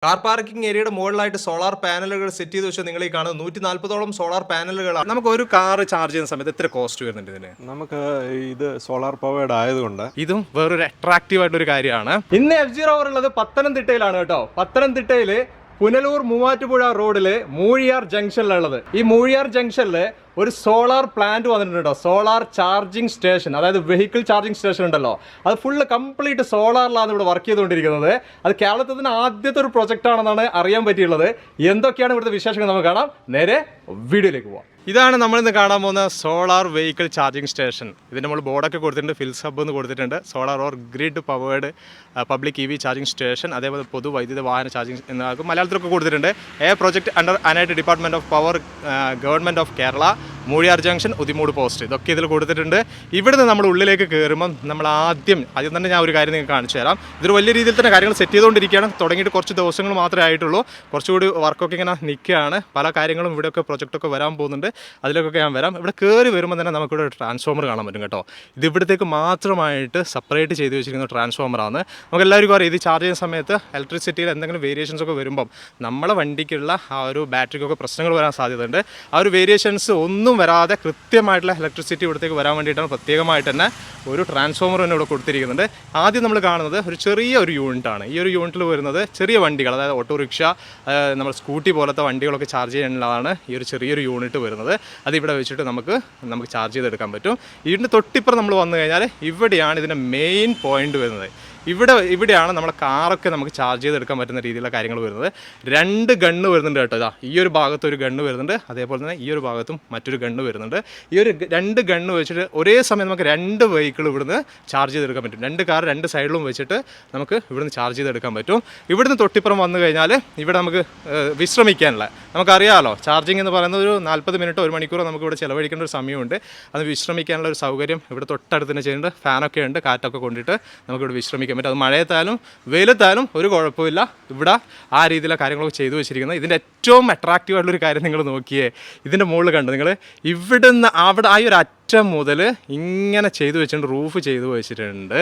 Car parking ഏരിയയുടെ മുകളിലായിട്ട് solar പാനലുകൾ സെറ്റ് ചെയ്ത് വെച്ചാൽ നിങ്ങൾ ഈ കാണുന്നത് 140ഓളം സോളാർ പാനലുകളാണ്. നമുക്ക് ഒരു കാർ ചാർജ് ചെയ്യുന്ന സമയത്ത് എത്ര കോസ്റ്റ് വരുന്നുണ്ട് ഇതിന്? നമുക്ക് ഇത് സോളാർ പവേർഡ് ആയതുകൊണ്ട് ഇതും വേറൊരു അട്രാക്റ്റീവ് ആയിട്ടൊരു കാര്യമാണ്. ഇന്ന് F0 ഉള്ളത് പത്തനംതിട്ടയിലാണ് കേട്ടോ. പത്തനംതിട്ടയില് പുനലൂർ മൂവാറ്റുപുഴ റോഡില് മൂഴിയാർ ജംഗ്ഷനിലുള്ളത്. ഈ മൂഴിയാർ ജംഗ്ഷനില് ഒരു സോളാർ പ്ലാന്റ് വന്നിട്ടുണ്ട് കേട്ടോ. സോളാർ ചാർജിങ് സ്റ്റേഷൻ, അതായത് വെഹിക്കിൾ ചാർജിങ് സ്റ്റേഷൻ ഉണ്ടല്ലോ, അത് ഫുള്ള് കംപ്ലീറ്റ് സോളാറിലാണ് ഇവിടെ വർക്ക് ചെയ്തുകൊണ്ടിരിക്കുന്നത്. അത് കേരളത്തിൽ ആദ്യത്തെ ഒരു പ്രൊജക്റ്റ് ആണെന്നാണ് അറിയാൻ പറ്റിയുള്ളത്. എന്തൊക്കെയാണ് ഇവിടുത്തെ വിശേഷങ്ങൾ നമുക്ക് കാണാം. നേരെ വീഡിയോയിലേക്ക് പോവാം. ഇതാണ് നമ്മളിന്ന് കാണാൻ പോകുന്ന സോളാർ വെഹിക്കിൾ ചാർജിങ് സ്റ്റേഷൻ. ഇതിൻ്റെ നമ്മൾ ബോർഡൊക്കെ കൊടുത്തിട്ടുണ്ട്, ഫിൽസ് ഹബ്ബ് എന്ന് കൊടുത്തിട്ടുണ്ട്. Solar or grid powered public EV charging station, അതേപോലെ പൊതുവൈദ്യുത വാഹന ചാർജിങ് എന്നൊക്കെ മലയാളത്തിലൊക്കെ കൊടുത്തിട്ടുണ്ട്. Project under ANERT department of power, government of Kerala, Moozhiyar junction, Udimoodu post, ഇതൊക്കെ ഇതിൽ കൊടുത്തിട്ടുണ്ട്. ഇവിടുന്ന് നമ്മൾ ഉള്ളിലേക്ക് കയറുമ്പം നമ്മൾ ആദ്യം തന്നെ ഞാൻ ഒരു കാര്യം നിങ്ങൾക്ക് കാണിച്ചു തരാം. ഇതൊരു വലിയ രീതിയിൽ തന്നെ കാര്യങ്ങൾ സെറ്റ് ചെയ്തുകൊണ്ടിരിക്കുകയാണ്. തുടങ്ങിയിട്ട് കുറച്ച് ദിവസങ്ങൾ മാത്രമേ ആയിട്ടുള്ളൂ. കുറച്ചുകൂടി വർക്കൊക്കെ ഇങ്ങനെ നിൽക്കുകയാണ്. പല കാര്യങ്ങളും ഇവിടെയൊക്കെ പ്രൊജക്റ്റൊക്കെ വരാൻ പോകുന്നുണ്ട്. അതിലേക്കൊക്കെ ഞാൻ വരാം. ഇവിടെ കയറി വരുമ്പോൾ തന്നെ നമുക്കിവിടെ ഒരു ട്രാൻസ്ഫോമർ കാണാൻ പറ്റും കേട്ടോ. ഇത് ഇവിടത്തേക്ക് മാത്രമായിട്ട് സെപ്പറേറ്റ് ചെയ്ത് വെച്ചിരിക്കുന്ന ട്രാൻസ്ഫോമറാണ്. നമുക്ക് എല്ലാവർക്കും അറിയാം, ഇത് ചാർജ് ചെയ്യുന്ന സമയത്ത് ഇലക്ട്രിസിറ്റിയിൽ എന്തെങ്കിലും വേരിയേഷൻസ് ഒക്കെ വരുമ്പം നമ്മളെ വണ്ടിക്കുള്ള ആ ഒരു ബാറ്ററിക്കൊക്കെ പ്രശ്നങ്ങൾ വരാൻ സാധ്യതയുണ്ട്. ആ ഒരു വേരിയേഷൻസ് ഒന്നും വരാതെ കൃത്യമായിട്ടുള്ള ഇലക്ട്രിസിറ്റി ഇവിടത്തേക്ക് വരാൻ വേണ്ടിയിട്ടാണ് പ്രത്യേകമായിട്ട് തന്നെ ഒരു ട്രാൻസ്ഫോമർ തന്നെ ഇവിടെ കൊടുത്തിരിക്കുന്നുണ്ട്. ആദ്യം നമ്മൾ കാണുന്നത് ഒരു ചെറിയ ഒരു യൂണിറ്റാണ്. ഈ ഒരു യൂണിറ്റിൽ വരുന്നത് ചെറിയ വണ്ടികൾ, അതായത് ഓട്ടോറിക്ഷ, നമ്മൾ സ്കൂട്ടി പോലത്തെ വണ്ടികളൊക്കെ ചാർജ് ചെയ്യാനുള്ളതാണ് ഈ ഒരു ചെറിയൊരു യൂണിറ്റ് വരുന്നത്. അതിവിടെ വെച്ചിട്ട് നമുക്ക് ചാർജ് ചെയ്തെടുക്കാൻ പറ്റും. ഇതിൻ്റെ തൊട്ടിപ്പുറം നമ്മൾ വന്നു കഴിഞ്ഞാൽ ഇവിടെയാണ് ഇതിൻ്റെ മെയിൻ പോയിന്റ് വരുന്നത്. ഇവിടെയാണ് നമ്മുടെ കാറൊക്കെ നമുക്ക് ചാർജ് ചെയ്തെടുക്കാൻ പറ്റുന്ന രീതിയിലുള്ള കാര്യങ്ങൾ വരുന്നത്. 2 ഗണ്ണ് വരുന്നുണ്ട് കേട്ടോ. ഇതാ ഈ ഒരു ഭാഗത്ത് ഒരു ഗണ്ണ് വരുന്നുണ്ട്, അതേപോലെ തന്നെ ഈ ഒരു ഭാഗത്തും മറ്റൊരു ഗണ്ണ് വരുന്നുണ്ട്. ഈ ഒരു 2 ഗണ്ണ് വെച്ചിട്ട് ഒരേ സമയം നമുക്ക് 2 വെഹിക്കിൾ ഇവിടുന്ന് ചാർജ് ചെയ്തെടുക്കാൻ പറ്റും. 2 കാർ 2 സൈഡിലും വെച്ചിട്ട് നമുക്ക് ഇവിടുന്ന് ചാർജ് ചെയ്തെടുക്കാൻ പറ്റും. ഇവിടുന്ന് തൊട്ടിപ്പുറം വന്നു കഴിഞ്ഞാൽ ഇവിടെ നമുക്ക് വിശ്രമിക്കാനുള്ള, നമുക്കറിയാമല്ലോ ചാർജിങ് എന്ന് പറയുന്നത് ഒരു 40 മിനിറ്റോ 1 മണിക്കൂറോ നമുക്ക് ഇവിടെ ചിലവഴിക്കേണ്ട ഒരു സമയമുണ്ട്. അത് വിശ്രമിക്കാനുള്ള ഒരു സൗകര്യം ഇവിടെ തൊട്ടടുത്ത് തന്നെ ചെയ്യുന്നുണ്ട്. ഫാനൊക്കെ ഉണ്ട്, കാറ്റൊക്കെ കൊണ്ടിട്ട് നമുക്കിവിടെ വിശ്രമിക്കാൻ പറ്റും. അത് മഴയത്താലും വെയിലത്താലും ഒരു കുഴപ്പമില്ല. ഇവിടെ ആ രീതിയിലുള്ള കാര്യങ്ങളൊക്കെ ചെയ്തു വെച്ചിരിക്കുന്നത്. ഇതിൻ്റെ ഏറ്റവും അട്രാക്റ്റീവ് ആയിട്ടുള്ളൊരു കാര്യം നിങ്ങൾ നോക്കിയേ, ഇതിൻ്റെ മുകളിൽ കണ്ടു നിങ്ങൾ, ഇവിടുന്ന് അവിടെ ആ ഒരു അറ്റം മുതൽ ഇങ്ങനെ ചെയ്തു വെച്ചിട്ടുണ്ട്, റൂഫ് ചെയ്തു വെച്ചിട്ടുണ്ട്.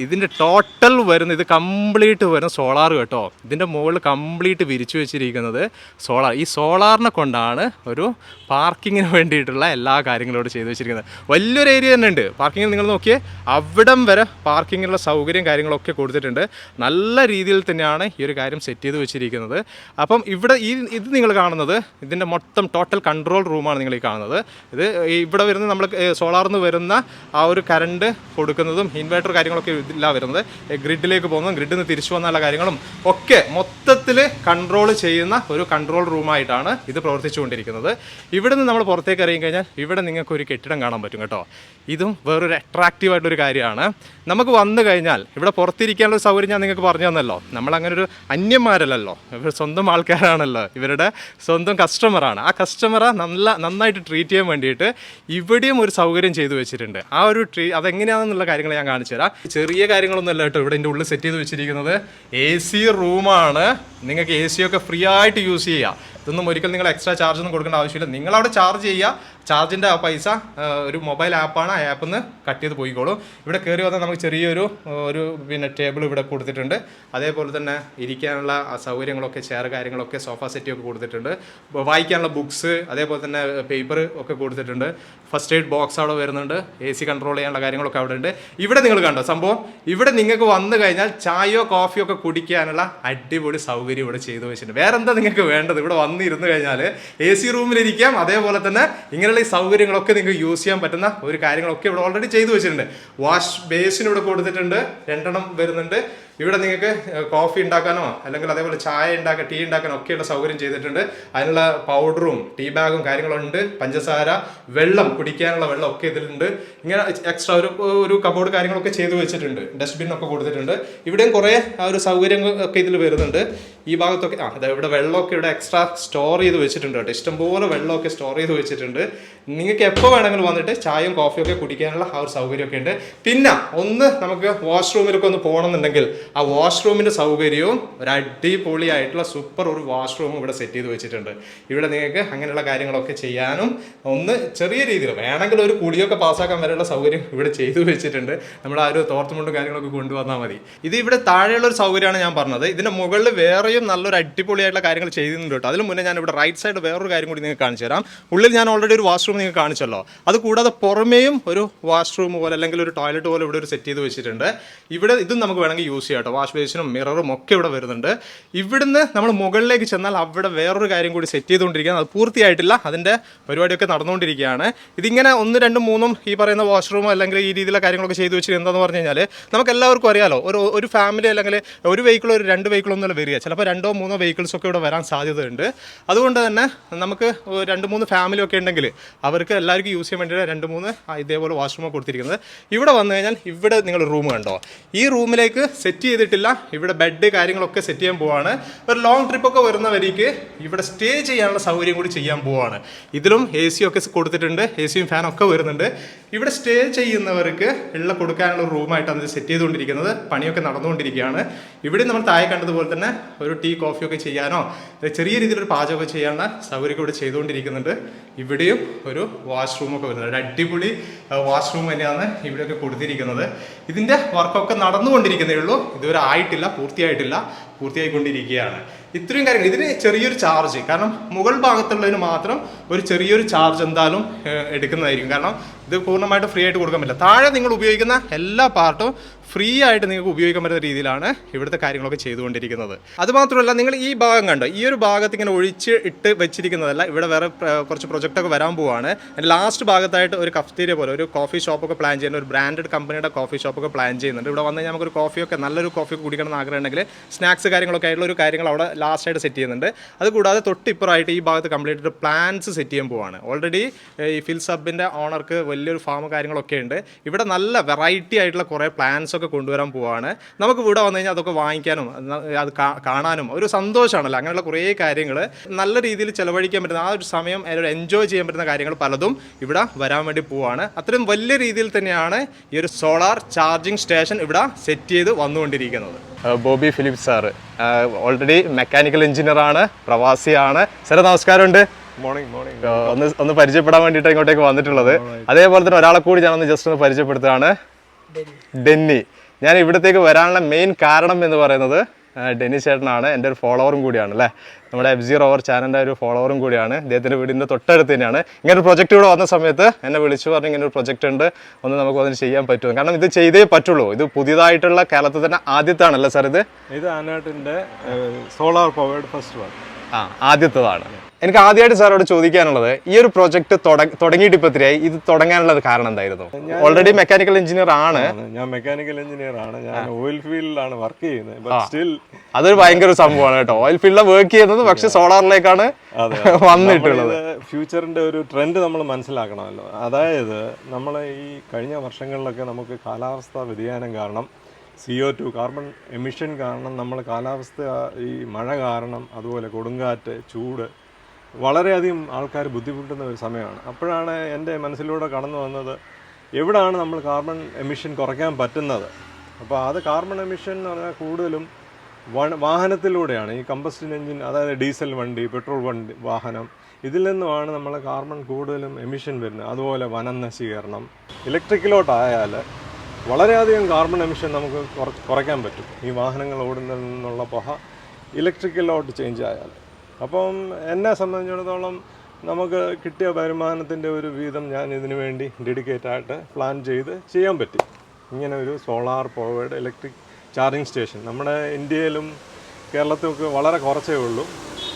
ഇതിൻ്റെ ടോട്ടൽ വരുന്ന, ഇത് കംപ്ലീറ്റ് വരുന്ന സോളാർ കേട്ടോ. ഇതിൻ്റെ മുകളിൽ കംപ്ലീറ്റ് വിരിച്ചു വെച്ചിരിക്കുന്നത് സോളാർ. ഈ സോളാറിനെ കൊണ്ടാണ് ഒരു പാർക്കിങ്ങിന് വേണ്ടിയിട്ടുള്ള എല്ലാ കാര്യങ്ങളും ഇവിടെ ചെയ്തു വെച്ചിരിക്കുന്നത്. വലിയൊരു ഏരിയ തന്നെ ഉണ്ട് പാർക്കിങ്ങിൽ. നിങ്ങൾ നോക്കിയേ, അവിടം വരെ പാർക്കിങ്ങിനുള്ള സൗകര്യം കാര്യങ്ങളൊക്കെ കൊടുത്തിട്ടുണ്ട്. നല്ല രീതിയിൽ തന്നെയാണ് ഈ ഒരു കാര്യം സെറ്റ് ചെയ്ത് വെച്ചിരിക്കുന്നത്. അപ്പം ഇവിടെ ഇത് നിങ്ങൾ കാണുന്നത് ഇതിൻ്റെ മൊത്തം ടോട്ടൽ കൺട്രോൾ റൂമാണ് നിങ്ങൾ ഈ കാണുന്നത്. ഇത് ഇവിടെ വരുന്ന നമ്മൾ സോളാറിൽ നിന്ന് വരുന്ന ആ ഒരു കറണ്ട് കൊടുക്കുന്നതും ഇൻവേർട്ടർ കാര്യങ്ങളൊക്കെ ഇതില്ല വരുന്നത്. ഗ്രിഡിലേക്ക് പോകുന്നതും ഗ്രിഡിൽ നിന്ന് തിരിച്ചു വന്നുള്ള കാര്യങ്ങളും ഒക്കെ മൊത്തത്തിൽ കൺട്രോൾ ചെയ്യുന്ന ഒരു കൺട്രോൾ റൂമായിട്ടാണ് ഇത് പ്രവർത്തിച്ചുകൊണ്ടിരിക്കുന്നത്. ഇവിടെ നിന്ന് നമ്മൾ പുറത്തേക്ക് ഇറങ്ങി കഴിഞ്ഞാൽ ഇവിടെ നിങ്ങൾക്ക് ഒരു കെട്ടിടം കാണാൻ പറ്റും കേട്ടോ. ഇതും വേറൊരു അട്രാക്റ്റീവ് ആയിട്ടൊരു കാര്യമാണ്. നമുക്ക് വന്നു കഴിഞ്ഞാൽ ഇവിടെ പുറത്തിരിക്കാനുള്ള സൗകര്യം ഞാൻ നിങ്ങൾക്ക് പറഞ്ഞു തന്നല്ലോ. നമ്മളങ്ങനെ ഒരു അന്യന്മാരല്ലല്ലോ, ഇവർ സ്വന്തം ആൾക്കാരാണല്ലോ, ഇവരുടെ സ്വന്തം കസ്റ്റമറാണ്. ആ കസ്റ്റമറെ നന്നായിട്ട് ട്രീറ്റ് ചെയ്യാൻ വേണ്ടിയിട്ട് ഇവിടെയും ഒരു സൗകര്യം ചെയ്തു വെച്ചിട്ടുണ്ട്. ആ ഒരു അതെങ്ങനെയാണെന്നുള്ള കാര്യങ്ങൾ ഞാൻ കാണിച്ചു തരാം. ചെറിയ കാര്യങ്ങളൊന്നും അല്ല കേട്ടോ ഇവിടെ എൻ്റെ ഉള്ളിൽ സെറ്റ് ചെയ്ത് വെച്ചിരിക്കുന്നത്. AC റൂമാണ്. നിങ്ങൾക്ക് AC ഒക്കെ ഫ്രീ ആയിട്ട് യൂസ് ചെയ്യാം. ഇതൊന്നും ഒരിക്കലും നിങ്ങൾ എക്സ്ട്രാ ചാർജ് ഒന്നും കൊടുക്കേണ്ട ആവശ്യമില്ല. നിങ്ങളവിടെ ചാർജ് ചെയ്യുക, ചാർജിൻ്റെ ആ പൈസ ഒരു മൊബൈൽ ആപ്പാണ്, ആ ആപ്പിൽ നിന്ന് കട്ട് ചെയ്ത് പോയിക്കോളും. ഇവിടെ കയറി വന്നാൽ നമുക്ക് ചെറിയൊരു ടേബിൾ ഇവിടെ കൊടുത്തിട്ടുണ്ട്. അതേപോലെ തന്നെ ഇരിക്കാനുള്ള സൗകര്യങ്ങളൊക്കെ, ചെയർ കാര്യങ്ങളൊക്കെ, സോഫ സെറ്റൊക്കെ കൊടുത്തിട്ടുണ്ട്. വായിക്കാനുള്ള ബുക്സ്, അതേപോലെ തന്നെ പേപ്പർ ഒക്കെ കൊടുത്തിട്ടുണ്ട്. ഫസ്റ്റ് എയ്ഡ് ബോക്സ് അവിടെ വരുന്നുണ്ട്. AC കൺട്രോൾ ചെയ്യാനുള്ള കാര്യങ്ങളൊക്കെ അവിടെ ഉണ്ട്. ഇവിടെ നിങ്ങൾ കണ്ടോ സംഭവം, ഇവിടെ നിങ്ങൾക്ക് വന്നു കഴിഞ്ഞാൽ ചായയോ കോഫിയോ ഒക്കെ കുടിക്കാനുള്ള അടിപൊളി സൗകര്യം ഇവിടെ ചെയ്തു വെച്ചിട്ടുണ്ട്. വേറെ എന്താ നിങ്ങൾക്ക് വേണ്ടത്? ഇവിടെ വന്നിരുന്നു കഴിഞ്ഞാൽ AC റൂമിലിരിക്കാം. അതേപോലെ തന്നെ ഇങ്ങനെയുള്ള ഈ സൗകര്യങ്ങളൊക്കെ നിങ്ങൾക്ക് യൂസ് ചെയ്യാൻ പറ്റുന്ന ഒരു കാര്യങ്ങളൊക്കെ ഇവിടെ ഓൾറെഡി ചെയ്തു വെച്ചിട്ടുണ്ട്. വാഷ് ബേസിന് ഇവിടെ കൊടുത്തിട്ടുണ്ട്, 2 വരുന്നുണ്ട്. ഇവിടെ നിങ്ങൾക്ക് കോഫി ഉണ്ടാക്കാനോ അല്ലെങ്കിൽ അതേപോലെ ചായ ഉണ്ടാക്കാൻ, ടീ ഉണ്ടാക്കാനോ ഒക്കെയുള്ള സൗകര്യം ചെയ്തിട്ടുണ്ട്. അതിനുള്ള പൗഡറും ടീ ബാഗും കാര്യങ്ങളുണ്ട്. പഞ്ചസാര, വെള്ളം, കുടിക്കാനുള്ള വെള്ളം ഒക്കെ ഇതിലുണ്ട്. ഇങ്ങനെ എക്സ്ട്രാ ഒരു കബോർഡ് കാര്യങ്ങളൊക്കെ ചെയ്തു വെച്ചിട്ടുണ്ട്. ഡസ്റ്റ്ബിന്നൊക്കെ കൊടുത്തിട്ടുണ്ട്. ഇവിടെയും കുറേ ആ ഒരു സൗകര്യങ്ങളൊക്കെ ഇതിൽ വരുന്നുണ്ട്. ഈ ഭാഗത്തൊക്കെ ഇവിടെ വെള്ളമൊക്കെ ഇവിടെ എക്സ്ട്രാ സ്റ്റോർ ചെയ്ത് വെച്ചിട്ടുണ്ട് കേട്ടോ. ഇഷ്ടംപോലെ വെള്ളമൊക്കെ സ്റ്റോർ ചെയ്ത് വെച്ചിട്ടുണ്ട്. നിങ്ങൾക്ക് എപ്പോൾ വേണമെങ്കിലും വന്നിട്ട് ചായയും കോഫിയും ഒക്കെ കുടിക്കാനുള്ള ആ ഒരു സൗകര്യമൊക്കെ ഉണ്ട്. പിന്നെ ഒന്ന് നമുക്ക് വാഷ്റൂമിലൊക്കെ ഒന്ന് പോകണമെന്നുണ്ടെങ്കിൽ ആ വാഷ്റൂമിൻ്റെ സൗകര്യവും ഒരു അടിപൊളിയായിട്ടുള്ള സൂപ്പർ ഒരു വാഷ്റൂമും ഇവിടെ സെറ്റ് ചെയ്ത് വെച്ചിട്ടുണ്ട്. ഇവിടെ നിങ്ങൾക്ക് അങ്ങനെയുള്ള കാര്യങ്ങളൊക്കെ ചെയ്യാനും ഒന്ന് ചെറിയ രീതിയിൽ വേണമെങ്കിൽ ഒരു കുളിയൊക്കെ പാസ്സാക്കാൻ വരെയുള്ള സൗകര്യം ഇവിടെ ചെയ്തു വെച്ചിട്ടുണ്ട്. നമ്മുടെ ആ ഒരു തോർത്തുമുണ്ടും കാര്യങ്ങളൊക്കെ കൊണ്ടുവന്നാൽ മതി. ഇത് ഇവിടെ താഴെയുള്ള ഒരു സൗകര്യമാണ് ഞാൻ പറഞ്ഞത്. ഇതിൻ്റെ മുകളിൽ വേറെയും നല്ലൊരു അടിപൊളിയായിട്ടുള്ള കാര്യങ്ങൾ ചെയ്യുന്നുണ്ട് കേട്ടോ. അതിന് മുന്നേ ഞാൻ ഇവിടെ റൈറ്റ് സൈഡ് വേറൊരു കാര്യം കൂടി നിങ്ങൾക്ക് കാണിച്ചു തരാം. ഉള്ളിൽ ഞാൻ ഓൾറെഡി ഒരു വാഷ്റൂം നിങ്ങൾക്ക് കാണിച്ചല്ലോ. അത് കൂടാതെ പുറമേയും ഒരു വാഷ്റൂം പോലെ അല്ലെങ്കിൽ ഒരു ടോയ്ലറ്റ് പോലെ ഇവിടെ ഒരു സെറ്റ് ചെയ്ത് വെച്ചിട്ടുണ്ട്. ഇവിടെ ഇതും നമുക്ക് വേണമെങ്കിൽ യൂസ് ചെയ്യാം കേട്ടോ. വാഷ് ബേസിനും മിററും ഒക്കെ ഇവിടെ വരുന്നുണ്ട്. ഇവിടുന്ന് നമ്മൾ മുകളിലേക്ക് ചെന്നാൽ അവിടെ വേറൊരു കാര്യം കൂടി സെറ്റ് ചെയ്തുകൊണ്ടിരിക്കുകയാണ്. അത് പൂർത്തിയായിട്ടില്ല, അതിൻ്റെ പരിപാടിയൊക്കെ നടന്നുകൊണ്ടിരിക്കുകയാണ്. ഇതിങ്ങനെ 1, 2, 3 ഈ പറയുന്ന വാഷ്റൂമോ അല്ലെങ്കിൽ ഈ രീതിയിലുള്ള കാര്യങ്ങളൊക്കെ ചെയ്തു വെച്ചിട്ട് എന്താണെന്ന് പറഞ്ഞു കഴിഞ്ഞാൽ നമുക്ക് എല്ലാവർക്കും അറിയാലോ, ഒരു ഫാമിലി അല്ലെങ്കിൽ ഒരു വെഹിക്കിൾ ഒരു 2 വെഹിക്കിൾ ഒന്നുമല്ല വരിക. ചിലപ്പോൾ 2 3 വെഹിക്കിൾസ് ഒക്കെ ഇവിടെ വരാൻ സാധ്യതയുണ്ട്. അതുകൊണ്ട് തന്നെ നമുക്ക് 2 3 ഫാമിലി ഒക്കെ ഉണ്ടെങ്കിൽ അവർക്ക് എല്ലാവർക്കും യൂസ് ചെയ്യാൻ വേണ്ടിയിട്ട് 2 3 ഇതേപോലെ വാഷ്റൂമൊക്കെ കൊടുത്തിരിക്കുന്നത്. ഇവിടെ വന്നു കഴിഞ്ഞാൽ ഇവിടെ നിങ്ങൾ റൂം കണ്ടോ, ഈ റൂമിലേക്ക് സെറ്റ് ചെയ്തിട്ടില്ല. ഇവിടെ ബെഡ് കാര്യങ്ങളൊക്കെ സെറ്റ് ചെയ്യാൻ പോവാണ്. ഒരു ലോങ് ട്രിപ്പൊക്കെ വരുന്നവർക്ക് ഇവിടെ സ്റ്റേ ചെയ്യാനുള്ള സൗകര്യം കൂടി ചെയ്യാൻ പോവാണ്. ഇതിലും AC ഒക്കെ കൊടുത്തിട്ടുണ്ട്, AC ഫാനൊക്കെ വരുന്നുണ്ട്. ഇവിടെ സ്റ്റേ ചെയ്യുന്നവർക്ക് ഉള്ള കൊടുക്കാനുള്ള റൂമായിട്ടാണ് ഇത് സെറ്റ് ചെയ്തുകൊണ്ടിരിക്കുന്നത്. പണിയൊക്കെ നടന്നുകൊണ്ടിരിക്കുകയാണ്. ഇവിടെ നമ്മൾ താഴെ കണ്ടതുപോലെ തന്നെ ഒരു ടീ കോഫിയൊക്കെ ചെയ്യാനോ ചെറിയ രീതിയിലൊരു പാചകമൊക്കെ ചെയ്യാനുള്ള സൗകര്യമൊക്കെ ഇവിടെ ചെയ്തുകൊണ്ടിരിക്കുന്നുണ്ട്. ഇവിടെയും ഒരു വാഷ്റൂമൊക്കെ വരുന്നത്, ഒരു അടിപൊളി വാഷ്റൂം തന്നെയാണ് ഇവിടെയൊക്കെ കൊടുത്തിരിക്കുന്നത്. ഇതിൻ്റെ വർക്കൊക്കെ നടന്നുകൊണ്ടിരിക്കുന്നേ ഉള്ളൂ, ഇതുവരെ ആയിട്ടില്ല, പൂർത്തിയായിക്കൊണ്ടിരിക്കുകയാണ്. ഇത്രയും കാര്യങ്ങൾ. ഇതിന് ചെറിയൊരു ചാർജ്, കാരണം മുകൾ ഭാഗത്തുള്ളതിന് മാത്രം ഒരു ചെറിയൊരു ചാർജ് എന്തായാലും എടുക്കുന്നതായിരിക്കും. കാരണം ഇത് പൂർണ്ണമായിട്ട് ഫ്രീ ആയിട്ട് കൊടുക്കാൻ പറ്റില്ല. താഴെ നിങ്ങൾ ഉപയോഗിക്കുന്ന എല്ലാ പാർട്ടും ഫ്രീ ആയിട്ട് നിങ്ങൾക്ക് ഉപയോഗിക്കാൻ പറ്റുന്ന രീതിയിലാണ് ഇവിടുത്തെ കാര്യങ്ങളൊക്കെ ചെയ്തുകൊണ്ടിരിക്കുന്നത്. അതുമാത്രമല്ല, നിങ്ങൾ ഈ ഭാഗം കണ്ടോ, ഈ ഒരു ഭാഗത്ത് ഇങ്ങനെ ഒഴിച്ച് ഇട്ട് വെച്ചിരിക്കുന്നതല്ല, ഇവിടെ വേറെ കുറച്ച് പ്രൊജക്റ്റൊക്കെ വരാൻ പോവാണ്. ലാസ്റ്റ് ഭാഗത്തായിട്ട് ഒരു കഫ്റ്റീരിയ പോലെ ഒരു കോഫി ഷോപ്പൊക്കെ പ്ലാൻ ചെയ്യുന്ന, ഒരു ബ്രാൻഡഡ് കമ്പനിയുടെ കോഫി ഷോപ്പൊക്കെ പ്ലാൻ ചെയ്യുന്നുണ്ട്. ഇവിടെ വന്ന് കഴിഞ്ഞാൽ നമുക്കൊരു കോഫിയൊക്കെ നല്ലൊരു കോഫിയൊക്കെ കുടിക്കണം എന്ന് ആഗ്രഹം ഉണ്ടെങ്കിൽ സ്നാക്സ് കാര്യങ്ങളൊക്കെ ആയിട്ടുള്ള ഒരു കാര്യങ്ങൾ അവിടെ ലാസ്റ്റായിട്ട് സെറ്റ് ചെയ്യുന്നുണ്ട്. അതുകൂടാതെ തൊട്ടിപ്പുറമായിട്ട് ഈ ഭാഗത്ത് കംപ്ലീറ്റ് ആയിട്ട് പ്ലാന്റ്സ് സെറ്റ് ചെയ്യാൻ പോവാണ്. ഓൾറെഡി ഈ ഫിൽ സബിൻ്റെ ഓണർക്ക് വലിയൊരു ഫാം കാര്യങ്ങളൊക്കെ ഉണ്ട്. ഇവിടെ നല്ല വെറൈറ്റി ആയിട്ടുള്ള കുറേ പ്ലാന്റ്സ് ഒക്കെ കൊണ്ടുവരാൻ പോവാണ്. നമുക്ക് ഇവിടെ വന്നു കഴിഞ്ഞാൽ അതൊക്കെ വാങ്ങിക്കാനും അത് കാണാനും ഒരു സന്തോഷമാണല്ലോ. അങ്ങനെയുള്ള കുറേ കാര്യങ്ങൾ നല്ല രീതിയിൽ ചിലവഴിക്കാൻ പറ്റുന്ന, ആ ഒരു സമയം എൻജോയ് ചെയ്യാൻ പറ്റുന്ന കാര്യങ്ങൾ പലതും ഇവിടെ വരാൻ വേണ്ടി പോവാണ്. അത്രയും വലിയ രീതിയിൽ തന്നെയാണ് ഈ ഒരു സോളാർ ചാർജിങ് സ്റ്റേഷൻ ഇവിടെ സെറ്റ് ചെയ്ത് വന്നുകൊണ്ടിരിക്കുന്നത്. Bobby Philips sir already mechanical engineer ആണ്, പ്രവാസിയാണ്. സാറേ നമസ്കാരമുണ്ട്. ഒന്ന് പരിചയപ്പെടാൻ വേണ്ടിയിട്ട് ഇങ്ങോട്ടേക്ക് വന്നിട്ടുള്ളത്. അതേപോലെ തന്നെ ഒരാളെ കൂടി ഞാനൊന്ന് ജസ്റ്റ് ഒന്ന് പരിചയപ്പെടുത്തുകയാണ്, ഡെന്നി. ഞാൻ ഇവിടത്തേക്ക് വരാനുള്ള മെയിൻ കാരണം എന്ന് പറയുന്നത് ഡെന്നി ചേട്ടനാണ്. എൻ്റെ ഒരു ഫോളോവറും കൂടിയാണ് അല്ലേ, നമ്മുടെ ROVER ചാനലിൻ്റെ ഒരു ഫോളോവറും കൂടിയാണ്. അദ്ദേഹത്തിൻ്റെ വീടിൻ്റെ തൊട്ടടുത്ത് തന്നെയാണ്. ഇങ്ങനെ ഒരു പ്രൊജക്റ്റ് ഇവിടെ വന്ന സമയത്ത് എന്നെ വിളിച്ചു പറഞ്ഞു, ഇങ്ങനെ ഒരു പ്രൊജക്റ്റ് ഉണ്ട്, ഒന്ന് നമുക്ക് അതിന് ചെയ്യാൻ പറ്റുമോ. കാരണം ഇത് ചെയ്തേ പറ്റുള്ളൂ. ഇത് പുതിയതായിട്ടുള്ള കേരളത്തിൽ തന്നെ ആദ്യത്താണല്ലേ സാർ? ഇത് ആനാട്ടിൻ്റെ സോളാർ പവേർഡ് ഫസ്റ്റ് വൺ, ആദ്യത്തേതാണ്. എനിക്ക് ആദ്യമായിട്ട് സാറോട് ചോദിക്കാനുള്ളത്, ഈ ഒരു പ്രൊജക്ട് തുടങ്ങിയിട്ട് ഇപ്പൊ എത്രയായി? ഇത് തുടങ്ങാനുള്ളത് കാരണം എന്തായിരുന്നു? ഓൾറെഡി മെക്കാനിക്കൽ എഞ്ചിനീയർ ആണ്. ഞാൻ മെക്കാനിക്കൽ എഞ്ചിനീയർ ആണ്. ഞാൻ ഓയിൽ ഫീൽഡിലാണ് വർക്ക് ചെയ്യുന്നത്. അതൊരു ഭയങ്കര സംഭവമാണ് കേട്ടോ, ഓയിൽ ഫീൽഡിൽ വർക്ക് ചെയ്യുന്നത്, പക്ഷെ സോളാറിലേക്കാണ് വന്നിട്ടുള്ളത്. ഫ്യൂച്ചറിന്റെ ഒരു ട്രെൻഡ് നമ്മൾ മനസ്സിലാക്കണമല്ലോ. അതായത് നമ്മൾ ഈ കഴിഞ്ഞ വർഷങ്ങളിലൊക്കെ നമുക്ക് കാലാവസ്ഥാ വ്യതിയാനം കാരണം CO2 കാർബൺ എമിഷൻ കാരണം നമ്മൾ കാലാവസ്ഥ, ഈ മഴ കാരണം, അതുപോലെ കൊടുങ്കാറ്റ്, ചൂട്, വളരെയധികം ആൾക്കാർ ബുദ്ധിമുട്ടുന്ന ഒരു സമയമാണ്. അപ്പോഴാണ് എൻ്റെ മനസ്സിലൂടെ കടന്നു വന്നത്, എവിടെയാണ് നമ്മൾ കാർബൺ എമിഷൻ കുറയ്ക്കാൻ പറ്റുന്നത്. അപ്പോൾ അത് കാർബൺ എമിഷൻ എന്ന് പറഞ്ഞാൽ കൂടുതലും വാഹനത്തിലൂടെയാണ്. ഈ കമ്പസ്റ്റൻ എഞ്ചിൻ, അതായത് ഡീസൽ വണ്ടി, പെട്രോൾ വണ്ടി, വാഹനം, ഇതിൽ നിന്നുമാണ് നമ്മൾ കാർബൺ കൂടുതലും എമിഷൻ വരുന്നത്. അതുപോലെ വനം നശീകരണം. ഇലക്ട്രിക്കിലോട്ടായാൽ വളരെയധികം കാർബൺ എമിഷൻ നമുക്ക് കുറയ്ക്കാൻ പറ്റും. ഈ വാഹനങ്ങൾ ഓടുന്നതിൽ നിന്നുള്ള പുക ഇലക്ട്രിക്കലോട്ട് ചേഞ്ച് ആയാൽ. അപ്പം എന്നെ സംബന്ധിച്ചിടത്തോളം നമുക്ക് കിട്ടിയ വരുമാനത്തിൻ്റെ ഒരു വീതം ഞാൻ ഇതിനു വേണ്ടി ഡെഡിക്കേറ്റായിട്ട് പ്ലാൻ ചെയ്ത് ചെയ്യാൻ പറ്റി. ഇങ്ങനെ ഒരു solar powered electric charging station നമ്മുടെ ഇന്ത്യയിലും കേരളത്തിലൊക്കെ വളരെ കുറച്ചേ ഉള്ളൂ.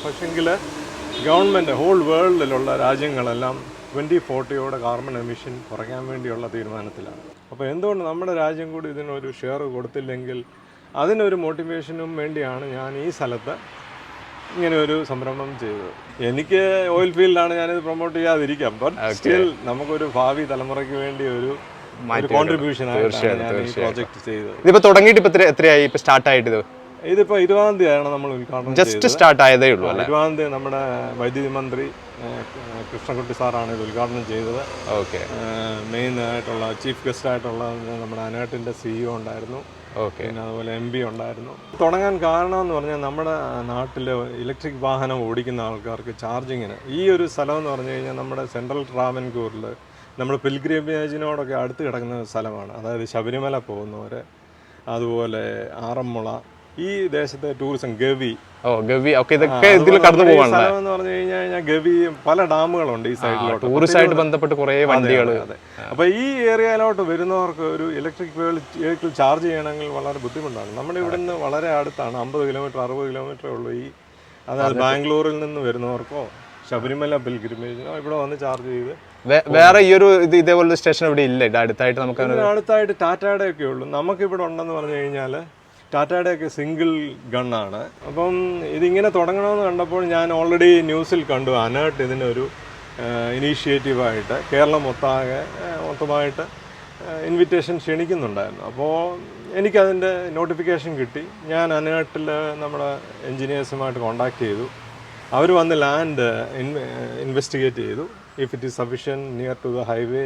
പക്ഷെങ്കിൽ ഗവൺമെൻറ് ഹോൾ വേൾഡിലുള്ള രാജ്യങ്ങളെല്ലാം 2040 കാർബൺ എമിഷൻ കുറയ്ക്കാൻ വേണ്ടിയുള്ള തീരുമാനത്തിലാണ്. അപ്പോൾ എന്തുകൊണ്ട് നമ്മുടെ രാജ്യം കൂടി ഇതിനൊരു ഷെയർ കൊടുത്തില്ലെങ്കിൽ, അതിനൊരു മോട്ടിവേഷനും വേണ്ടിയാണ് ഞാൻ ഈ സ്ഥലത്ത് ഇങ്ങനെ ഒരു സംരംഭം ചെയ്തത്. എനിക്ക് ഓയിൽ ഫീൽഡാണ്, ഞാനിത് പ്രൊമോട്ട് ചെയ്യാതിരിക്കാം. ബട്ട് സ്റ്റിൽ നമുക്കൊരു ഭാവി തലമുറയ്ക്ക് വേണ്ടി ഒരു കോൺട്രിബ്യൂഷൻ ആയിട്ടാണ് ഞാൻ ഈ പ്രോജക്റ്റ് ചെയ്തത്. ഇതിപ്പോൾ തുടങ്ങിയിട്ട് ഇപ്പോൾ എത്രയായി? ഇപ്പോൾ സ്റ്റാർട്ട് ആയിട്ട് ഇതിപ്പോൾ 20-ാം തീയതിയാണ് നമ്മൾ ഉദ്ഘാടനം ജസ്റ്റ് സ്റ്റാർട്ട് ആയതേ ഉള്ളൂ അല്ലേ? 20-ാം തീയതി നമ്മുടെ വൈദ്യുതി മന്ത്രി കൃഷ്ണൻകുട്ടി സാറാണ് ഇത് ഉദ്ഘാടനം ചെയ്തത്. ഓക്കെ. മെയിൻ ആയിട്ടുള്ള ചീഫ് ഗസ്റ്റ് ആയിട്ടുള്ള നമ്മുടെ അനേട്ടിൻ്റെ CEO ഉണ്ടായിരുന്നു. ഓക്കെ. പിന്നെ അതുപോലെ MP ഉണ്ടായിരുന്നു. തുടങ്ങാൻ കാരണം എന്ന് പറഞ്ഞാൽ നമ്മുടെ നാട്ടിൽ ഇലക്ട്രിക് വാഹനം ഓടിക്കുന്ന ആൾക്കാർക്ക് ചാർജിങ്ങിന് ഈ ഒരു സ്ഥലം എന്ന് പറഞ്ഞു കഴിഞ്ഞാൽ നമ്മുടെ സെൻട്രൽ ട്രാവൻകൂറിൽ നമ്മൾ പിൽഗ്രിമേജിനോടൊക്കെ അടുത്ത് കിടക്കുന്ന സ്ഥലമാണ്. അതായത് ശബരിമല പോകുന്നവർ, അതുപോലെ ആറന്മുള, ഈ ദേശത്തെ ടൂറിസം, ഗവി. ഇതൊക്കെ ഇതിൽ കടന്നു പോകാൻ സ്ഥലം എന്ന് പറഞ്ഞു കഴിഞ്ഞാൽ ഗവി പല ഡാമുകളുണ്ട് ഈ സൈഡിലോട്ട്, ടൂറിസമായിട്ട് ബന്ധപ്പെട്ട് കുറേ വണ്ടികൾ. അപ്പോൾ ഈ ഏരിയയിലോട്ട് വരുന്നവർക്ക് ഒരു ഇലക്ട്രിക് വെഹിക്കിൾ ചാർജ് ചെയ്യണമെങ്കിൽ വളരെ ബുദ്ധിമുട്ടാണ്. നമ്മുടെ ഇവിടെ നിന്ന് വളരെ അടുത്താണ്, 50 കിലോമീറ്റർ 60 കിലോമീറ്ററേ ഉള്ളൂ. അതായത് ബാംഗ്ലൂരിൽ നിന്ന് വരുന്നവർക്കോ ശബരിമല പിൽഗ്രിമേജിനോ ഇവിടെ വന്ന് ചാർജ് ചെയ്ത് വേറെ ഈ ഒരു ഇതേപോലത്തെ സ്റ്റേഷൻ ഇവിടെ ഇല്ല. അടുത്തായിട്ട് നമുക്ക് അടുത്തായിട്ട് ടാറ്റയുടെ ഒക്കെ ഉള്ളൂ. നമുക്കിവിടെ ഉണ്ടെന്ന് പറഞ്ഞു കഴിഞ്ഞാൽ ടാറ്റയുടെയൊക്കെ സിംഗിൾ ഗണ്ണാണ്. അപ്പം ഇതിങ്ങനെ തുടങ്ങണമെന്ന് കണ്ടപ്പോൾ ഞാൻ ഓൾറെഡി ന്യൂസിൽ കണ്ടു അനേർട്ട് ഇതിനൊരു ഇനീഷ്യേറ്റീവായിട്ട് കേരളം മൊത്തമായിട്ട് ഇൻവിറ്റേഷൻ ക്ഷണിക്കുന്നുണ്ടായിരുന്നു. അപ്പോൾ എനിക്കതിൻ്റെ നോട്ടിഫിക്കേഷൻ കിട്ടി. ഞാൻ അനേർട്ടിൽ നമ്മുടെ എൻജിനീയേഴ്സുമായിട്ട് കോൺടാക്ട് ചെയ്തു. അവർ വന്ന് ലാൻഡ് ഇൻവെസ്റ്റിഗേറ്റ് ചെയ്തു. If it is sufficient near to the highway,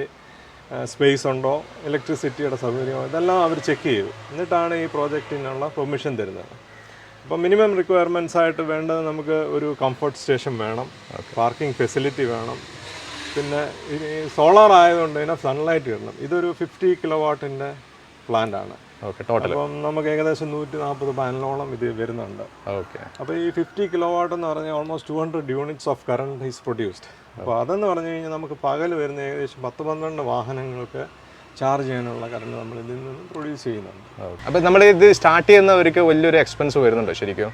space ഉണ്ടോ, ഇലക്ട്രിസിറ്റിയുടെ സൗകര്യമോ, ഇതെല്ലാം അവർ ചെക്ക് ചെയ്തു. എന്നിട്ടാണ് ഈ പ്രോജക്റ്റിനുള്ള പെർമിഷൻ തരുന്നത്. അപ്പോൾ മിനിമം റിക്വയർമെൻറ്റ്സ് ആയിട്ട് വേണ്ടത് നമുക്ക് ഒരു കംഫർട്ട് സ്റ്റേഷൻ വേണം, പാർക്കിംഗ് ഫെസിലിറ്റി വേണം, പിന്നെ സോളാർ ആയതുകൊണ്ട് ഇതിനെ സൺലൈറ്റ് കിട്ടണം. ഇതൊരു 50 കിലോവാട്ടിൻ്റെ പ്ലാന്റാണ്. ഓക്കെ. ടോട്ടൽ അപ്പം നമുക്ക് ഏകദേശം 140 പാനലോളം ഇത് വരുന്നുണ്ട്. ഓക്കെ. അപ്പോൾ ഈ 50 കിലോവാട്ട് എന്ന് പറഞ്ഞാൽ almost 200 units of current is produced. അപ്പോൾ അതെന്ന് പറഞ്ഞു കഴിഞ്ഞാൽ നമുക്ക് പകൽ വരുന്ന ഏകദേശം 10-12 വാഹനങ്ങൾക്ക് ചാർജ് ചെയ്യാനുള്ള കറണ്ട് നമ്മൾ ഇതിൽ നിന്ന് പ്രൊഡ്യൂസ് ചെയ്യുന്നുണ്ട്. അപ്പോൾ നമ്മൾ ഇത് സ്റ്റാർട്ട് ചെയ്യുന്നവർക്ക് വലിയൊരു എക്സ്പെൻസ് വരുന്നുണ്ടോ ശരിക്കും?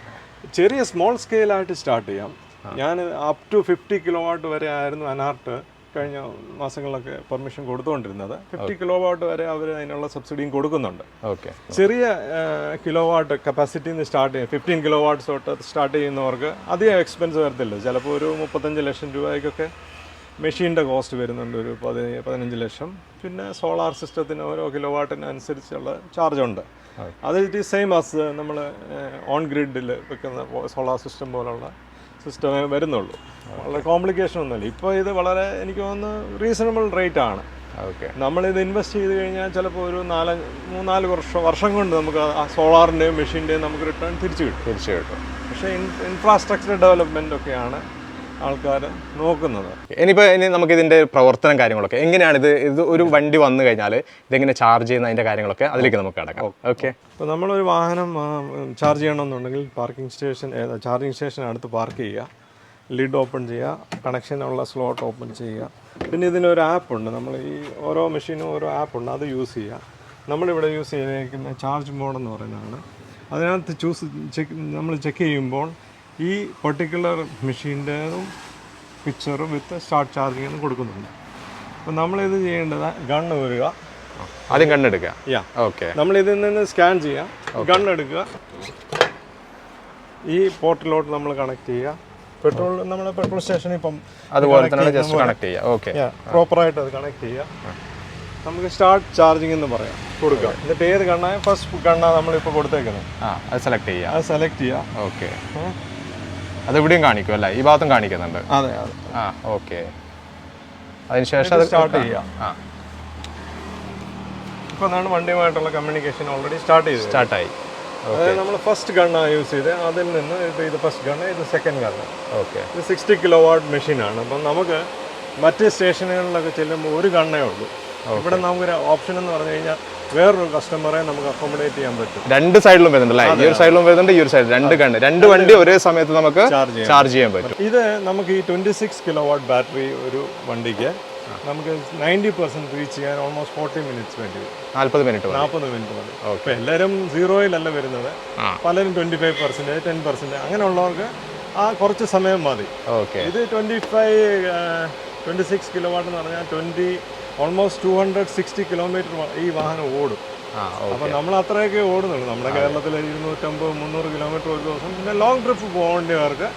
ചെറിയ സ്മോൾ സ്കെയിലായിട്ട് സ്റ്റാർട്ട് ചെയ്യാം. ഞാൻ അപ് ടു 50 കിലോവാട്ട് വരെ ആയിരുന്നു അനാർട്ട് കഴിഞ്ഞ മാസങ്ങളിലൊക്കെ പെർമിഷൻ കൊടുത്തുകൊണ്ടിരുന്നത്. 50 കിലോവാട്ട് വരെ അവർ അതിനുള്ള സബ്സിഡിയും കൊടുക്കുന്നുണ്ട്. ഓക്കെ. ചെറിയ കിലോവാട്ട് കപ്പാസിറ്റിയിൽ നിന്ന് സ്റ്റാർട്ട് ചെയ്യും, 15 കിലോവാട്ട്സ് തൊട്ട് സ്റ്റാർട്ട് ചെയ്യുന്നവർക്ക് അധികം എക്സ്പെൻസ് വരത്തില്ല. ചിലപ്പോൾ ഒരു 35 ലക്ഷം രൂപയ്ക്കൊക്കെ മെഷീൻ്റെ കോസ്റ്റ് വരുന്നുണ്ട്, ഒരു 15 ലക്ഷം. പിന്നെ സോളാർ സിസ്റ്റത്തിന് ഓരോ കിലോവാട്ടിന് അനുസരിച്ചുള്ള ചാർജ് ഉണ്ട്. അത് ഇറ്റ് ഈസ് സെയിം ആസ് നമ്മൾ ഓൺ ഗ്രിഡിൽ വെക്കുന്ന സോളാർ സിസ്റ്റം പോലുള്ള സിസ്റ്റമേ വരുന്നുള്ളൂ. വളരെ കോംപ്ലിക്കേഷൻ ഒന്നുമില്ല. ഇപ്പോൾ ഇത് വളരെ എനിക്ക് തോന്നുന്നു റീസണബിൾ റേറ്റ് ആണ്. ഓക്കെ. നമ്മളിത് ഇൻവെസ്റ്റ് ചെയ്ത് കഴിഞ്ഞാൽ ചിലപ്പോൾ ഒരു 3-4 വർഷം കൊണ്ട് നമുക്ക് ആ സോളാറിൻ്റെയും മെഷീൻ്റെയും നമുക്ക് റിട്ടേൺ തിരിച്ചു കിട്ടും. പക്ഷേ ഇൻഫ്രാസ്ട്രക്ചർ ഡെവലപ്മെൻ്റ് ഒക്കെയാണ് ആൾക്കാർ നോക്കുന്നത്. ഇനി നമുക്ക് ഇതിൻ്റെ പ്രവർത്തനം കാര്യങ്ങളൊക്കെ എങ്ങനെയാണ്? ഇത് ഒരു വണ്ടി വന്നു കഴിഞ്ഞാൽ ഇതെങ്ങനെ ചാർജ് ചെയ്യുന്ന അതിൻ്റെ കാര്യങ്ങളൊക്കെ അതിലേക്ക് നമുക്ക് കിടക്കാം. ഓക്കെ. അപ്പോൾ നമ്മളൊരു വാഹനം ചാർജ് ചെയ്യണമെന്നുണ്ടെങ്കിൽ ചാർജിങ് സ്റ്റേഷൻ അടുത്ത് പാർക്ക് ചെയ്യുക, ലിഡ് ഓപ്പൺ ചെയ്യുക, കണക്ഷനുള്ള സ്ലോട്ട് ഓപ്പൺ ചെയ്യുക. പിന്നെ ഇതിനൊരു ആപ്പുണ്ട്. നമ്മൾ ഈ ഓരോ മെഷീനും ഓരോ ആപ്പുണ്ട്, അത് യൂസ് ചെയ്യുക. നമ്മളിവിടെ യൂസ് ചെയ്തിരിക്കുന്ന ചാർജ് മോഡ് എന്ന് പറയുന്നതാണ്. അതിനകത്ത് നമ്മൾ ചെക്ക് ചെയ്യുമ്പോൾ ഈ പെർട്ടിക്കുലർ മെഷീൻ്റെതും പിക്ചറും വിത്ത് സ്റ്റാർട്ട് ചാർജിങ് കൊടുക്കുന്നുണ്ട്. അപ്പോൾ നമ്മളിത് ചെയ്യേണ്ടത് ഗണ്ണ് വരിക, ആദ്യം ഗണ്ണെടുക്കുക. ഓക്കെ. നമ്മളിതിൽ നിന്ന് സ്കാൻ ചെയ്യാം, ഗണ്ണെടുക്കുക, ഈ പോർട്ടിലോട്ട് നമ്മൾ കണക്ട് ചെയ്യുക. നമ്മുടെ പെട്രോൾ സ്റ്റേഷനിൽ ഇപ്പം അതുപോലെ തന്നെ ജസ്റ്റ് കണക്ട് ചെയ്യുക. ഓക്കെ. പ്രോപ്പറായിട്ട് അത് കണക്ട് ചെയ്യുക. നമുക്ക് സ്റ്റാർട്ട് ചാർജിങ് എന്ന് പറയാം, കൊടുക്കുക. എന്നിട്ട് ഏത് ഗണ്ണായ ഫസ്റ്റ് ഗണ്ണാ നമ്മളിപ്പോൾ കൊടുത്തേക്കുന്നത് അത് സെലക്ട് ചെയ്യുക. ഓക്കെ. അതെവിടെയും കാണിക്കും അല്ലേ? ഈ ഭാഗത്തും കാണിക്കുന്നുണ്ട്. അതെ. ഓക്കെ. അതിനുശേഷം അത് സ്റ്റാർട്ട് ചെയ്യുക. ഇപ്പോൾ അതാണ് വണ്ടിയുമായിട്ടുള്ള കമ്മ്യൂണിക്കേഷൻ ഓൾറെഡി സ്റ്റാർട്ടായി. അതായത് നമ്മൾ ഫസ്റ്റ് ഗണ്ണാണ് യൂസ് ചെയ്ത്, അതിൽ നിന്ന് ഇത് ഫസ്റ്റ് ഗണ്ണ്, ഇത് സെക്കൻഡ് ഗണ്ണ്. ഓക്കെ. ഇത് 60 കിലോവാട്ട് മെഷീനാണ്. അപ്പം നമുക്ക് മറ്റ് സ്റ്റേഷനുകളിലൊക്കെ ചെല്ലുമ്പോൾ ഒരു ഗണ്ണേ ഉള്ളൂ. ഇവിടെ നമുക്കൊരു ഓപ്ഷൻ എന്ന് പറഞ്ഞു കഴിഞ്ഞാൽ വേറൊരു കസ്റ്റമറെ നമുക്ക് അക്കോമഡേറ്റ് ചെയ്യാൻ പറ്റും. രണ്ട് സൈഡിലും വരുന്നുണ്ട് അല്ലേ? ഈ ഒരു സൈഡിലും വരുന്നുണ്ട്, ഈ ഒരു സൈഡ്. രണ്ട് വണ്ടി ഒരേ സമയത്ത് നമുക്ക് ചാർജ് ചെയ്യാൻ പറ്റും. ഇത് നമുക്ക് ഈ 26 കിലോവാട്ട് ബാറ്ററി ഒരു വണ്ടിക്ക് നമുക്ക് 90% റീച്ച് ചെയ്യാൻ ഓൾമോസ്റ്റ് 40 മിനിറ്റ്സ് വേണ്ടി വരും. 40 മിനിറ്റ് മതി. അപ്പോൾ എല്ലാവരും 0-യിലല്ല വരുന്നത്, പലരും 25%, 10%, അങ്ങനെയുള്ളവർക്ക് ആ കുറച്ച് സമയം മതി. ഓക്കെ. ഇത് 26 കിലോവാട്ട് എന്ന് പറഞ്ഞാൽ ഓൾമോസ്റ്റ് 260 കിലോമീറ്റർ ഈ വാഹനം ഓടും. അപ്പോൾ നമ്മൾ അത്രയൊക്കെ ഓടുന്നുള്ളൂ. നമ്മുടെ കേരളത്തിൽ 250-300 കിലോമീറ്റർ ഒരു ദിവസം. പിന്നെ ലോങ് ട്രിപ്പ് പോകേണ്ടവർക്ക്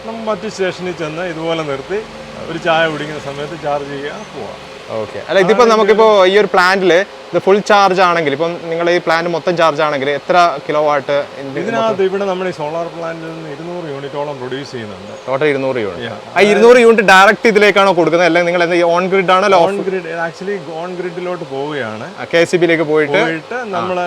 നമ്മൾ മറ്റ് സ്റ്റേഷനിൽ ചെന്ന് ഇതുപോലെ നിർത്തി ഒരു ചായ കുടിക്കുന്ന സമയത്ത് ചാർജ് ചെയ്യുക, പോവാം. ഓക്കെ. അല്ല, ഇതിപ്പോൾ നമുക്കിപ്പോൾ ഈ ഒരു പ്ലാന്റിൽ ഇത് ഫുൾ ചാർജ് ആണെങ്കിൽ ഇപ്പം നിങ്ങൾ ഈ പ്ലാന്റ് മൊത്തം ചാർജ് ആണെങ്കിൽ എത്ര കിലോ വാട്ട്? ഇതിനകത്ത് ഇവിടെ നമ്മൾ ഈ സോളാർ പ്ലാന്റിൽ നിന്ന് 200 യൂണിറ്റോളം പ്രൊഡ്യൂസ് ചെയ്യുന്നുണ്ട്. Total 200 unit. ആ 200 യൂണിറ്റ് ഡയറക്റ്റ് ഇതിലേക്കാണോ കൊടുക്കുന്നത്, അല്ലെങ്കിൽ നിങ്ങൾ എന്താ ഓൺ ഗ്രിഡ് ആണോ? ഓൺ ഗ്രിഡ്, ആക്ച്വലി ഓൺ ഗ്രിഡിലോട്ട് പോവുകയാണ്. KCB-യിലേക്ക് പോയിട്ട് നമ്മൾ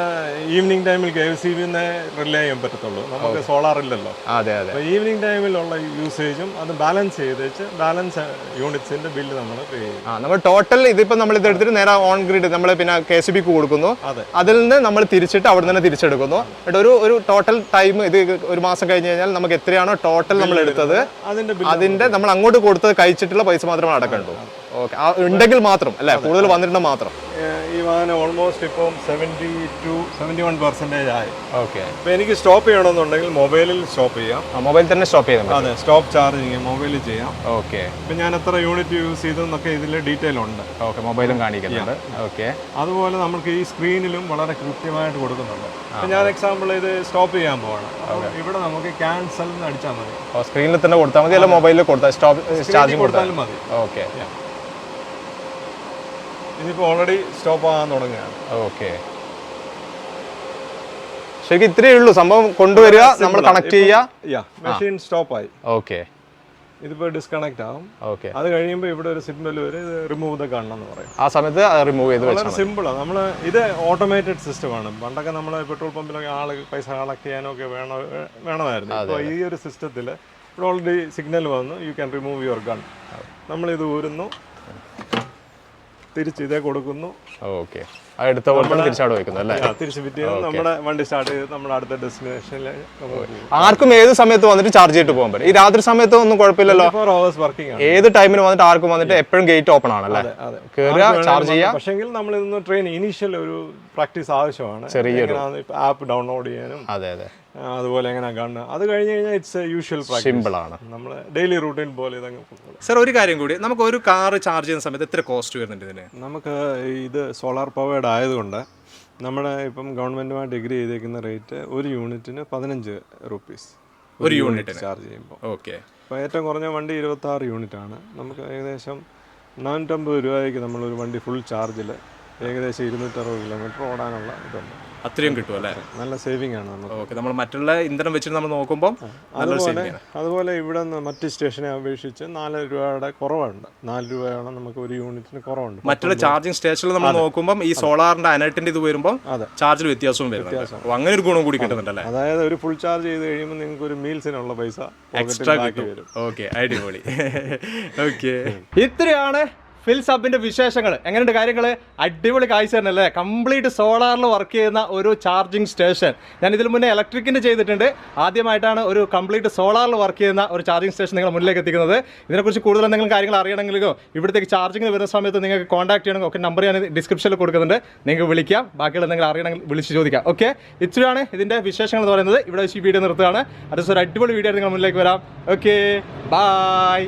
ഈവനിങ് ടൈമിൽ KCB-നെ റിലേ ചെയ്യാൻ പറ്റത്തുള്ളൂ, നമുക്ക് സോളാർ ഇല്ലല്ലോ. അതെ അതെ. ഈവനിങ് ടൈമിലുള്ള യൂസേജും അത് ബാലൻസ് ചെയ്ത് ബാലൻസ് യൂണിറ്റ്സിന്റെ ബില്ല് നമ്മൾ പേ ചെയ്യും. നമ്മൾ ടോട്ടൽ ഇതിപ്പോൾ നമ്മൾ ഇത് എടുത്തിട്ട് നേരെ ഓൺ ഗ്രിഡ് നമ്മൾ പിന്നെ KCB-ക്ക് കൊടുക്കുന്നു, അതിൽ നിന്ന് നമ്മൾ തിരിച്ചിട്ട് അവിടെ നിന്ന് തിരിച്ചെടുക്കുന്നു. ഒരു ടോട്ടൽ ടൈം ഇത് ഒരു മാസം കഴിഞ്ഞ് കഴിഞ്ഞാൽ നമുക്ക് എത്രയാണോ ടോട്ടൽ നമ്മൾ എടുത്തത് അതിന്റെ നമ്മൾ അങ്ങോട്ട് കൊടുത്തത് കഴിച്ചിട്ടുള്ള പൈസ മാത്രമേ അടക്കണ്ടൂ. ഓക്കെ, ഉണ്ടെങ്കിൽ മാത്രം അല്ലേ, കൂടുതൽ വന്നിട്ടുണ്ടെങ്കിൽ മാത്രം. ഈ വാഹനം ഓൾമോസ്റ്റ് ഇപ്പം 70-71% ആയി. ഓക്കെ, ഇപ്പം എനിക്ക് സ്റ്റോപ്പ് ചെയ്യണമെന്നുണ്ടെങ്കിൽ മൊബൈലിൽ സ്റ്റോപ്പ് ചെയ്യാം. മൊബൈൽ തന്നെ സ്റ്റോപ്പ് ചെയ്യാം. അതെ, സ്റ്റോപ്പ് ചാർജിങ് മൊബൈലിൽ ചെയ്യാം. ഓക്കെ, ഇപ്പം ഞാൻ എത്ര യൂണിറ്റ് യൂസ് ചെയ്തെന്നൊക്കെ ഇതിൽ ഡീറ്റെയിൽ ഉണ്ട്. ഓക്കെ, മൊബൈലും കാണിക്കുന്നുണ്ട്. ഓക്കെ, അതുപോലെ നമുക്ക് ഈ സ്ക്രീനിലും വളരെ കൃത്യമായിട്ട് കൊടുക്കുന്നുണ്ട്. ഇപ്പം ഞാൻ എക്സാമ്പിൾ ഇത് സ്റ്റോപ്പ് ചെയ്യാൻ പോവാണ്, ഇവിടെ നമുക്ക് ക്യാൻസൽ എന്ന് അടിച്ചാൽ മതി. സ്ക്രീനിൽ തന്നെ കൊടുത്താൽ മതി, അല്ല മൊബൈലിൽ കൊടുത്താൽ സ്റ്റോപ്പ് ചാർജിങ് കൊടുത്താലും മതി. ഓക്കെ, ഇതിപ്പോൾ ഓൾറെഡി സ്റ്റോപ്പ് ആകാൻ തുടങ്ങുകയാണ്. ഓക്കെ, ശരിക്കും ഇത്രയേ ഉള്ളൂ സംഭവം. കൊണ്ടുവരിക, നമ്മൾ കണക്ട് ചെയ്യുക, മെഷീൻ സ്റ്റോപ്പായി. ഓക്കെ, ഇതിപ്പോൾ ഡിസ്കണക്ട് ആവും. ഓക്കെ, അത് കഴിയുമ്പോൾ ഇവിടെ ഒരു സിഗ്നൽ വരും, ഇത് റിമൂവ് ദ ഗൺ എന്ന് പറയും. ആ സമയത്ത് റിമൂവ് ചെയ്ത് വളരെ സിമ്പിളാണ്. നമ്മൾ ഇത് ഓട്ടോമേറ്റഡ് സിസ്റ്റമാണ്. പണ്ടൊക്കെ നമ്മൾ പെട്രോൾ പമ്പിലൊക്കെ പൈസ കളക്ട് ചെയ്യാനൊക്കെ വേണമായിരുന്നു. ഇപ്പോൾ ഈ ഒരു സിസ്റ്റത്തിൽ ഇവിടെ ഓൾറെഡി സിഗ്നൽ വന്നു, you can remove your gun. നമ്മളിത് ഊരുന്നു, തിരിച്ച് ഇതേ കൊടുക്കുന്നു. ഓക്കെ, അടുത്ത പോലെ തിരിച്ചവിടെ വയ്ക്കുന്നു അല്ലേ? തിരിച്ച് ഫിറ്റ് ചെയ്ത് നമ്മുടെ വണ്ടി സ്റ്റാർട്ട് ചെയ്ത് നമ്മുടെ അടുത്ത ഡെസ്റ്റിനേഷനിൽ ആർക്കും ഏത് സമയത്ത് വന്നിട്ട് ചാർജ് ചെയ്തിട്ട് പോകാൻ പറ്റും. ഈ രാത്രി സമയത്ത് ഒന്നും കുഴപ്പമില്ലല്ലോ, 4 hours വർക്കിംഗ് ആണ്. ഏത് ടൈമിന് വന്നിട്ട് ആർക്കും വന്നിട്ട് എപ്പോഴും ഗേറ്റ് ഓപ്പൺ ആണല്ലേ, കയറുക ചാർജ് ചെയ്യുക. പക്ഷെങ്കിൽ നമ്മൾ ഇതൊന്ന് ട്രെയിൻ ഇനീഷ്യൽ ഒരു പ്രാക്ടീസ് ആവശ്യമാണ്. ചെറിയൊരു ആപ്പ് ഡൗൺലോഡ് ചെയ്യാനും അതെ അതെ അതുപോലെ എങ്ങനെ കാണുക, അത് കഴിഞ്ഞ് കഴിഞ്ഞാൽ ഇറ്റ്സ് യൂഷ്വൽ പ്രാക്ടീസ്, സിമ്പിൾ ആണ്. നമ്മൾ ഡെയിലി റൂട്ടീൻ പോലെ ഇതങ്ങ്. സർ, ഒരു കാര്യം കൂടി, നമുക്ക് ഒരു കാർ ചാർജ് ചെയ്യുന്ന സമയത്ത് എത്ര കോസ്റ്റ് വരുന്നുണ്ട് ഇതിന്? നമുക്ക് ഇത് സോളാർ പവേർഡ് ആയതുകൊണ്ട് നമ്മുടെ ഇപ്പം ഗവൺമെൻറ്റുമായിട്ട് എഗ്രി ചെയ്തേക്കുന്ന റേറ്റ് ഒരു യൂണിറ്റിന് 15 rupees ഒരു യൂണിറ്റ് ചാർജ് ചെയ്യുമ്പോൾ. ഓക്കെ, ഇപ്പോൾ ഏറ്റവും കുറഞ്ഞ വണ്ടി 26 യൂണിറ്റാണ്. നമുക്ക് ഏകദേശം 450 രൂപയ്ക്ക് നമ്മളൊരു വണ്ടി ഫുൾ ചാർജിൽ ഏകദേശം 260 കിലോമീറ്റർ ഓടാനുള്ള ഇതുണ്ട്. അത്രയും കിട്ടും അല്ലേ? നല്ല സേവിങ് ആണ് നമുക്ക്. ഓക്കെ, നമ്മൾ മറ്റുള്ള ഇന്ധനം വെച്ചിട്ട് നമ്മൾ നോക്കുമ്പോൾ അതുപോലെ ഇവിടെ നിന്ന് മറ്റ് സ്റ്റേഷനെ അപേക്ഷിച്ച് 4 രൂപയുടെ കുറവുണ്ട്. 4 രൂപയാണ് നമുക്ക് ഒരു യൂണിറ്റിന് കുറവുണ്ട്. മറ്റുള്ള ചാർജിങ് സ്റ്റേഷനിൽ നമ്മൾ നോക്കുമ്പോൾ ഈ സോളാറിന്റെ അനർട്ടിന്റെ ഇത് വരുമ്പോൾ ചാർജിൽ വ്യത്യാസവും വരുന്നുണ്ട്. അങ്ങനെ ഒരു ഗുണം കൂടി കിട്ടുന്നുണ്ടല്ലേ? അതായത് ഒരു ഫുൾ ചാർജ് ചെയ്ത് കഴിയുമ്പോൾ നിങ്ങൾക്ക് ഒരു മീൽസിനുള്ള പൈസ എക്സ്ട്രാ കിട്ടും. ഓക്കെ, അടിപൊളി. ഓക്കെ, ഇത്രയാണ് ഫിൽസ് ഹബിന്റെ വിശേഷങ്ങൾ. എങ്ങനെയുണ്ട് കാര്യങ്ങൾ? അടിപൊളി കാഴ്ച തന്നെ അല്ലേ? കംപ്ലീറ്റ് സോളാറിൽ വർക്ക് ചെയ്യുന്ന ഒരു ചാർജിങ് സ്റ്റേഷൻ. ഞാൻ ഇതിന് മുന്നേ ഇലക്ട്രിക്കിൻ്റെ ചെയ്തിട്ടുണ്ട്. ആദ്യമായിട്ടാണ് ഒരു കംപ്ലീറ്റ് സോളാറിൽ വർക്ക് ചെയ്യുന്ന ഒരു ചാർജിങ് സ്റ്റേഷൻ നിങ്ങൾ മുന്നിലേക്ക് എത്തിക്കുന്നത്. ഇതിനെക്കുറിച്ച് കൂടുതൽ എന്തെങ്കിലും കാര്യങ്ങൾ അറിയണമെങ്കിലോ ഇവിടത്തേക്ക് ചാർജിങ്ങിന് വരുന്ന സമയത്ത് നിങ്ങൾക്ക് കോൺടാക്ട് ചെയ്യണമെങ്കിൽ ഒക്കെ നമ്പർ ഞാൻ ഡിസ്ക്രിപ്ഷനിൽ കൊടുക്കുന്നുണ്ട്, നിങ്ങൾക്ക് വിളിക്കാം. ബാക്കിയുള്ള എന്തെങ്കിലും അറിയണമെങ്കിൽ വിളിച്ച് ചോദിക്കാം. ഓക്കെ, ഇത്രയാണ് ഇതിൻ്റെ വിശേഷങ്ങൾ എന്ന് പറയുന്നത്. ഇവിടെ വെച്ച് ഈ വീഡിയോ നിർത്തുകയാണ്. അടുത്തൊരു അടിപൊളി വീഡിയോ നിങ്ങൾ മുന്നിലേക്ക് വരാം. Okay, by.